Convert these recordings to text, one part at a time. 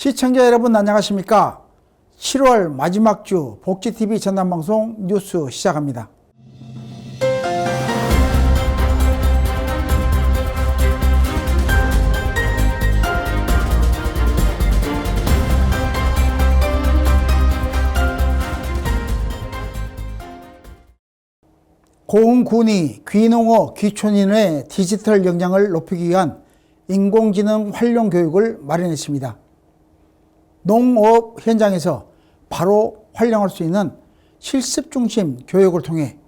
시청자 여러분 안녕하십니까? 7월 마지막 주 복지TV 전담방송 뉴스 시작합니다. 고흥군이 귀농어 귀촌인의 디지털 역량을 높이기 위한 인공지능 활용 교육을 마련했습니다. 농업 현장에서 바로 활용할 수 있는 실습 중심 교육을 통해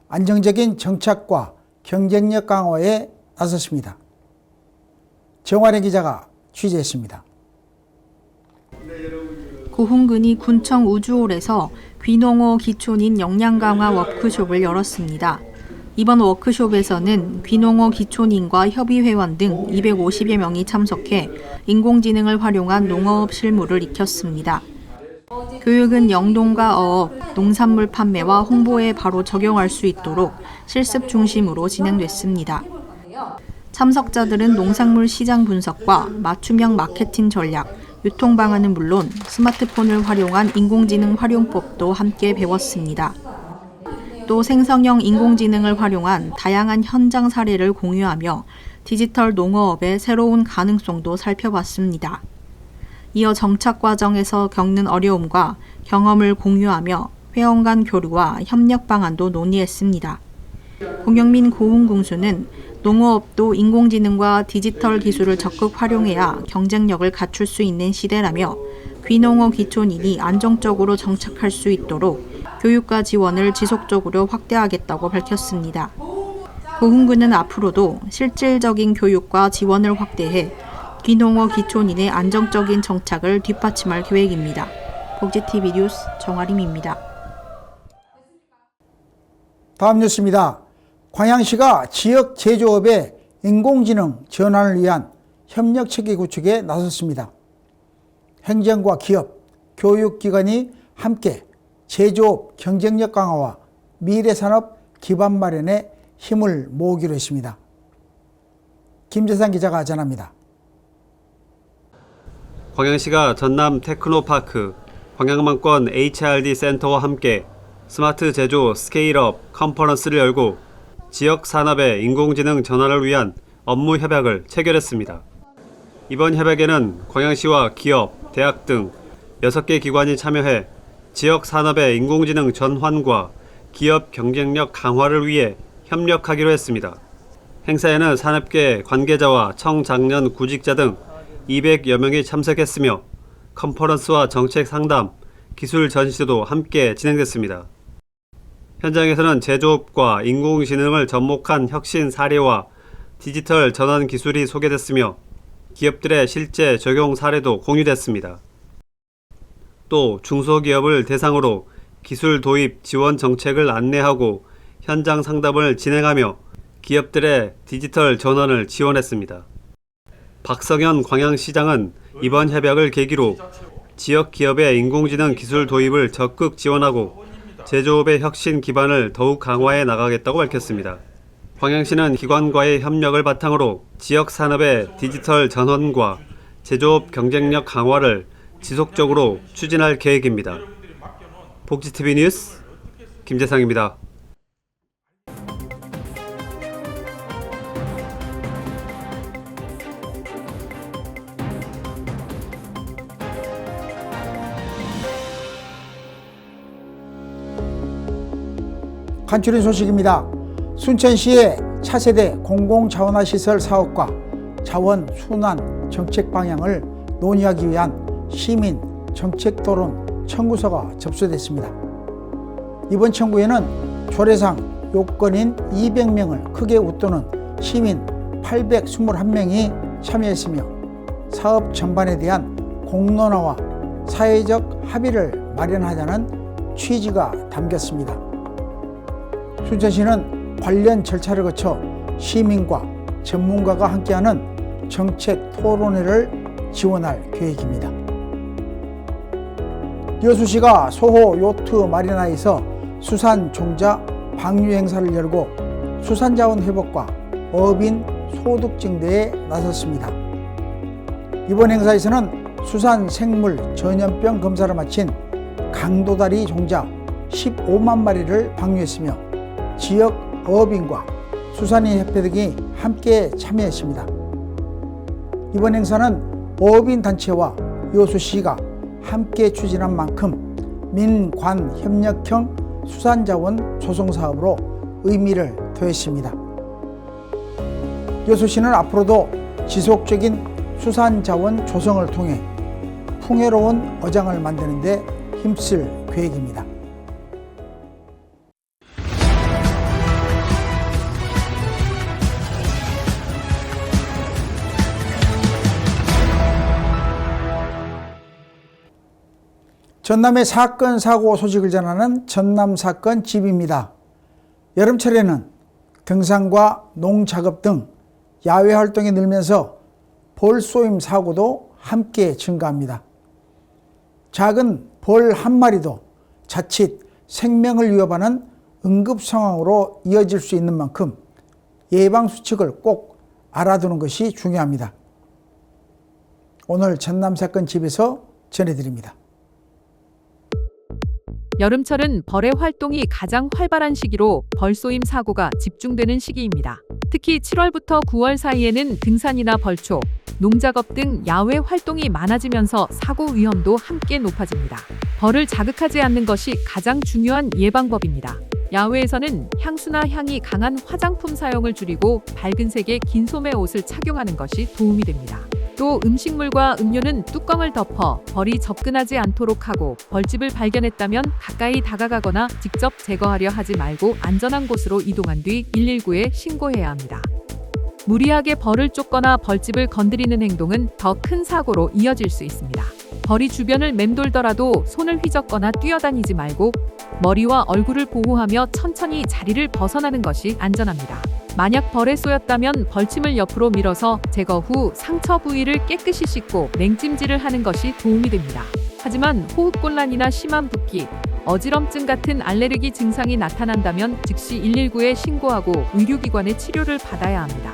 안정적인 정착과 경쟁력 강화에 나섰습니다. 정환의 기자가 취재했습니다. 고흥군이 군청 우주홀에서 귀농어 기촌인 역량 강화 워크숍을 열었습니다. 이번 워크숍에서는 귀농어 기촌인과 협의회원 등 250여 명이 참석해 인공지능을 활용한 농어업 실무를 익혔습니다. 교육은 영농가 어업, 농산물 판매와 홍보에 바로 적용할 수 있도록 실습 중심으로 진행됐습니다. 참석자들은 농산물 시장 분석과 맞춤형 마케팅 전략, 유통 방안은 물론 스마트폰을 활용한 인공지능 활용법도 함께 배웠습니다. 또 생성형 인공지능을 활용한 다양한 현장 사례를 공유하며 디지털 농어업의 새로운 가능성도 살펴봤습니다. 이어 정착 과정에서 겪는 어려움과 경험을 공유하며 회원 간 교류와 협력 방안도 논의했습니다. 공영민 고흥군수는 농어업도 인공지능과 디지털 기술을 적극 활용해야 경쟁력을 갖출 수 있는 시대라며 귀농어 기촌인이 안정적으로 정착할 수 있도록 교육과 지원을 지속적으로 확대하겠다고 밝혔습니다. 고흥군은 앞으로도 실질적인 교육과 지원을 확대해 귀농어 기촌인의 안정적인 정착을 뒷받침할 계획입니다. 복지TV 뉴스 정아림입니다. 다음 뉴스입니다. 광양시가 지역 제조업의 인공지능 전환을 위한 협력체계 구축에 나섰습니다. 행정과 기업, 교육기관이 함께 제조업 경쟁력 강화와 미래산업 기반 마련에 힘을 모으기로 했습니다. 김재상 기자가 전합니다. 광양시가 전남 테크노파크, 광양만권 HRD 센터와 함께 스마트 제조 스케일업 컨퍼런스를 열고 지역 산업의 인공지능 전환을 위한 업무 협약을 체결했습니다. 이번 협약에는 광양시와 기업, 대학 등 6개 기관이 참여해 지역 산업의 인공지능 전환과 기업 경쟁력 강화를 위해 협력하기로 했습니다. 행사에는 산업계 관계자와 청장년 구직자 등 200여 명이 참석했으며 컨퍼런스와 정책 상담, 기술 전시도 함께 진행됐습니다. 현장에서는 제조업과 인공지능을 접목한 혁신 사례와 디지털 전환 기술이 소개됐으며 기업들의 실제 적용 사례도 공유됐습니다. 또 중소기업을 대상으로 기술 도입 지원 정책을 안내하고 현장 상담을 진행하며 기업들의 디지털 전환을 지원했습니다. 박성현 광양시장은 이번 협약을 계기로 지역 기업의 인공지능 기술 도입을 적극 지원하고 제조업의 혁신 기반을 더욱 강화해 나가겠다고 밝혔습니다. 광양시는 기관과의 협력을 바탕으로 지역 산업의 디지털 전환과 제조업 경쟁력 강화를 지속적으로 추진할 계획입니다. 복지TV 뉴스 김재상입니다. 간추린 소식입니다. 순천시의 차세대 공공자원화시설 사업과 자원 순환 정책 방향을 논의하기 위한 시민 정책토론 청구서가 접수됐습니다. 이번 청구에는 조례상 요건인 200명을 크게 웃도는 시민 821명이 참여했으며 사업 전반에 대한 공론화와 사회적 합의를 마련하자는 취지가 담겼습니다. 순천시는 관련 절차를 거쳐 시민과 전문가가 함께하는 정책 토론회를 지원할 계획입니다. 여수시가 소호 요트 마리나에서 수산 종자 방류 행사를 열고 수산자원 회복과 어민 소득 증대에 나섰습니다. 이번 행사에서는 수산생물 전염병 검사를 마친 강도다리 종자 15만 마리를 방류했으며 지역 어업인과 수산인협회 등이 함께 참여했습니다. 이번 행사는 어업인단체와 여수시가 함께 추진한 만큼 민관협력형 수산자원 조성사업으로 의미를 더했습니다. 여수시는 앞으로도 지속적인 수산자원 조성을 통해 풍요로운 어장을 만드는 데 힘쓸 계획입니다. 전남의 사건, 사고 소식을 전하는 전남사건 집입니다. 여름철에는 등산과 농작업 등 야외 활동이 늘면서 벌쏘임 사고도 함께 증가합니다. 작은 벌 한 마리도 자칫 생명을 위협하는 응급 상황으로 이어질 수 있는 만큼 예방 수칙을 꼭 알아두는 것이 중요합니다. 오늘 전남사건 집에서 전해드립니다. 여름철은 벌의 활동이 가장 활발한 시기로 벌쏘임 사고가 집중되는 시기입니다. 특히 7월부터 9월 사이에는 등산이나 벌초, 농작업 등 야외 활동이 많아지면서 사고 위험도 함께 높아집니다. 벌을 자극하지 않는 것이 가장 중요한 예방법입니다. 야외에서는 향수나 향이 강한 화장품 사용을 줄이고 밝은 색의 긴 소매 옷을 착용하는 것이 도움이 됩니다. 또 음식물과 음료는 뚜껑을 덮어 벌이 접근하지 않도록 하고 벌집을 발견했다면 가까이 다가가거나 직접 제거하려 하지 말고 안전한 곳으로 이동한 뒤 119에 신고해야 합니다. 무리하게 벌을 쫓거나 벌집을 건드리는 행동은 더 큰 사고로 이어질 수 있습니다. 벌이 주변을 맴돌더라도 손을 휘젓거나 뛰어다니지 말고 머리와 얼굴을 보호하며 천천히 자리를 벗어나는 것이 안전합니다. 만약 벌에 쏘였다면 벌침을 옆으로 밀어서 제거 후 상처 부위를 깨끗이 씻고 냉찜질을 하는 것이 도움이 됩니다. 하지만 호흡곤란이나 심한 붓기, 어지럼증 같은 알레르기 증상이 나타난다면 즉시 119에 신고하고 의료기관의 치료를 받아야 합니다.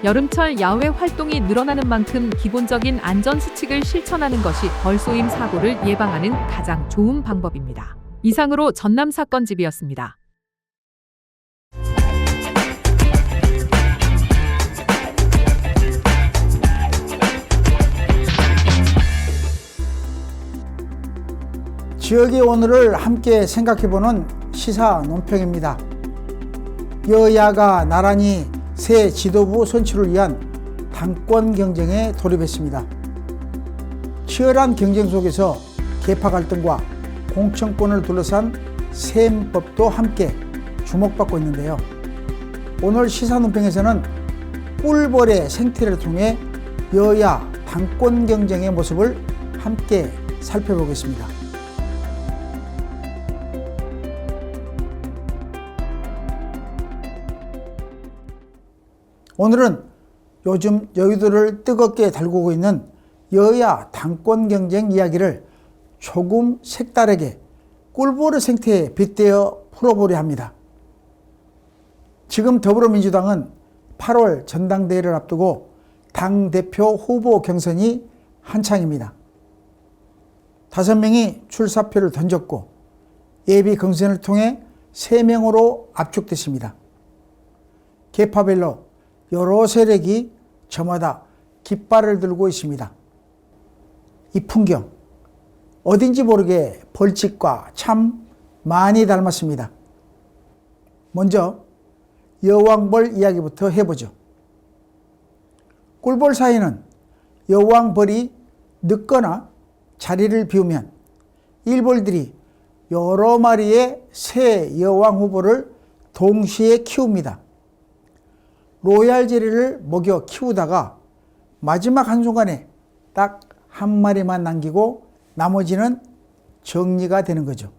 여름철 야외 활동이 늘어나는 만큼 기본적인 안전수칙을 실천하는 것이 벌쏘임 사고를 예방하는 가장 좋은 방법입니다. 이상으로 전남사건집이었습니다. 지역의 오늘을 함께 생각해보는 시사 논평입니다. 여야가 나란히 새 지도부 선출을 위한 당권 경쟁에 돌입했습니다. 치열한 경쟁 속에서 계파 갈등과 공천권을 둘러싼 셈법도 함께 주목받고 있는데요. 오늘 시사 논평에서는 꿀벌의 생태를 통해 여야 당권 경쟁의 모습을 함께 살펴보겠습니다. 오늘은 요즘 여의도를 뜨겁게 달구고 있는 여야 당권 경쟁 이야기를 조금 색다르게 꿀벌의 생태에 빗대어 풀어보려 합니다. 지금 더불어민주당은 8월 전당대회를 앞두고 당대표 후보 경선이 한창입니다. 5명이 출사표를 던졌고 예비 경선을 통해 3명으로 압축됐습니다. 계파별로 여러 세력이 저마다 깃발을 들고 있습니다. 이 풍경, 어딘지 모르게 벌집과 참 많이 닮았습니다. 먼저 여왕벌 이야기부터 해보죠. 꿀벌 사이는 여왕벌이 늦거나 자리를 비우면 일벌들이 여러 마리의 새 여왕 후보를 동시에 키웁니다. 로얄 젤리를 먹여 키우다가 마지막 한순간에 딱 한 마리만 남기고 나머지는 정리가 되는 거죠.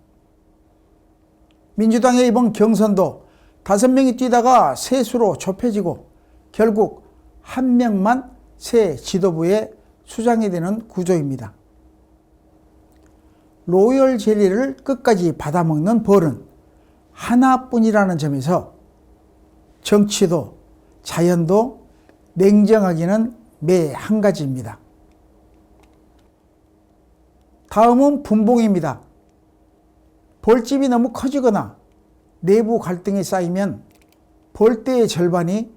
민주당의 이번 경선도 5명이 뛰다가 셋으로 좁혀지고 결국 1명만 새 지도부의 수장이 되는 구조입니다. 로열 젤리를 끝까지 받아먹는 벌은 하나뿐이라는 점에서 정치도 자연도 냉정하기는 매 한 가지입니다. 다음은 분봉입니다. 벌집이 너무 커지거나 내부 갈등이 쌓이면 벌떼의 절반이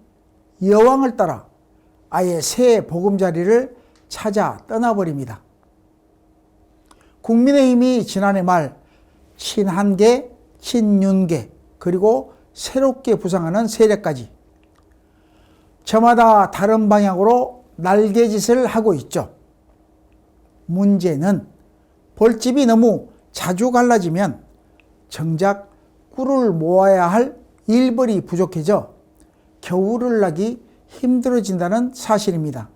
여왕을 따라 아예 새 보금자리를 찾아 떠나버립니다. 국민의힘이 지난해 말 친한계, 친윤계, 그리고 새롭게 부상하는 세력까지 저마다 다른 방향으로 날개짓을 하고 있죠. 문제는 벌집이 너무 자주 갈라지면 정작 꿀을 모아야 할 일벌이 부족해져 겨울을 나기 힘들어진다는 사실입니다.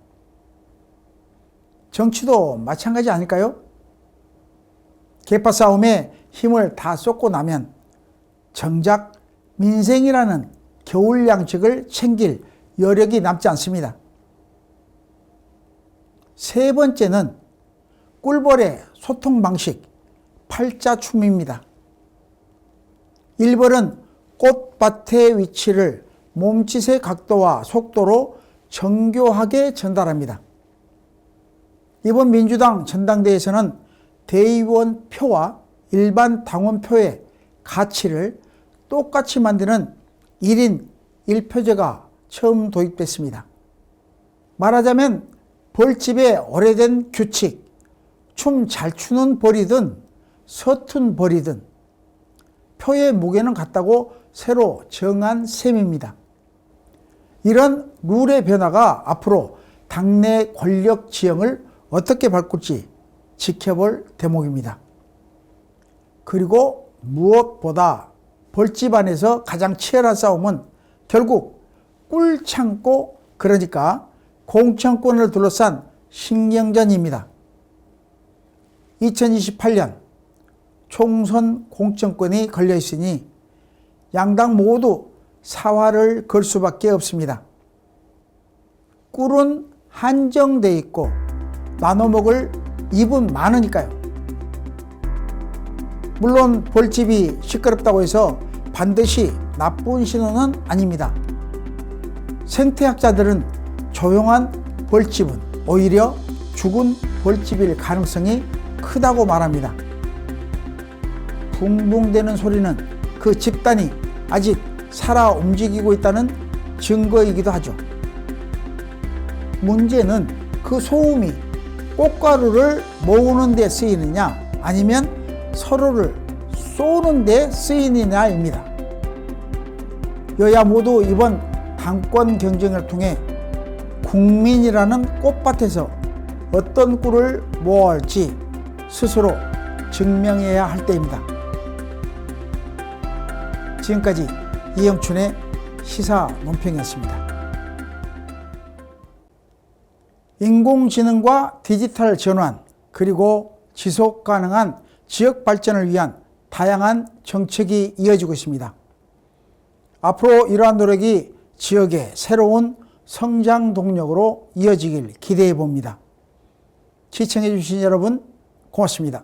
정치도 마찬가지 아닐까요? 계파 싸움에 힘을 다 쏟고 나면 정작 민생이라는 겨울 양식을 챙길 여력이 남지 않습니다. 세 번째는 꿀벌의 소통 방식, 팔자춤입니다. 일벌은 꽃밭의 위치를 몸짓의 각도와 속도로 정교하게 전달합니다. 이번 민주당 전당대회에서는 대의원 표와 일반 당원 표의 가치를 똑같이 만드는 1인 1표제가 처음 도입됐습니다. 말하자면 벌집의 오래된 규칙, 춤 잘 추는 벌이든 서툰 벌이든 표의 무게는 같다고 새로 정한 셈입니다. 이런 룰의 변화가 앞으로 당내 권력 지형을 어떻게 바꿀지 지켜볼 대목입니다. 그리고 무엇보다 벌집 안에서 가장 치열한 싸움은 결국 꿀 창고, 그러니까 공천권을 둘러싼 신경전입니다. 2028년 총선 공천권이 걸려 있으니 양당 모두 사활을 걸 수밖에 없습니다. 꿀은 한정돼 있고 나눠 먹을 입은 많으니까요. 물론 벌집이 시끄럽다고 해서 반드시 나쁜 신호는 아닙니다. 생태학자들은 조용한 벌집은 오히려 죽은 벌집일 가능성이 크다고 말합니다. 붕붕대는 소리는 그 집단이 아직 살아 움직이고 있다는 증거이기도 하죠. 문제는 그 소음이 꽃가루를 모으는 데 쓰이느냐 아니면 서로를 쏘는 데 쓰이느냐입니다. 여야 모두 이번 당권 경쟁을 통해 국민이라는 꽃밭에서 어떤 꿀을 모아야 할지 스스로 증명해야 할 때입니다. 지금까지 이영춘의 시사 논평이었습니다. 인공지능과 디지털 전환, 그리고 지속 가능한 지역 발전을 위한 다양한 정책이 이어지고 있습니다. 앞으로 이러한 노력이 지역의 새로운 성장 동력으로 이어지길 기대해 봅니다. 시청해 주신 여러분 고맙습니다.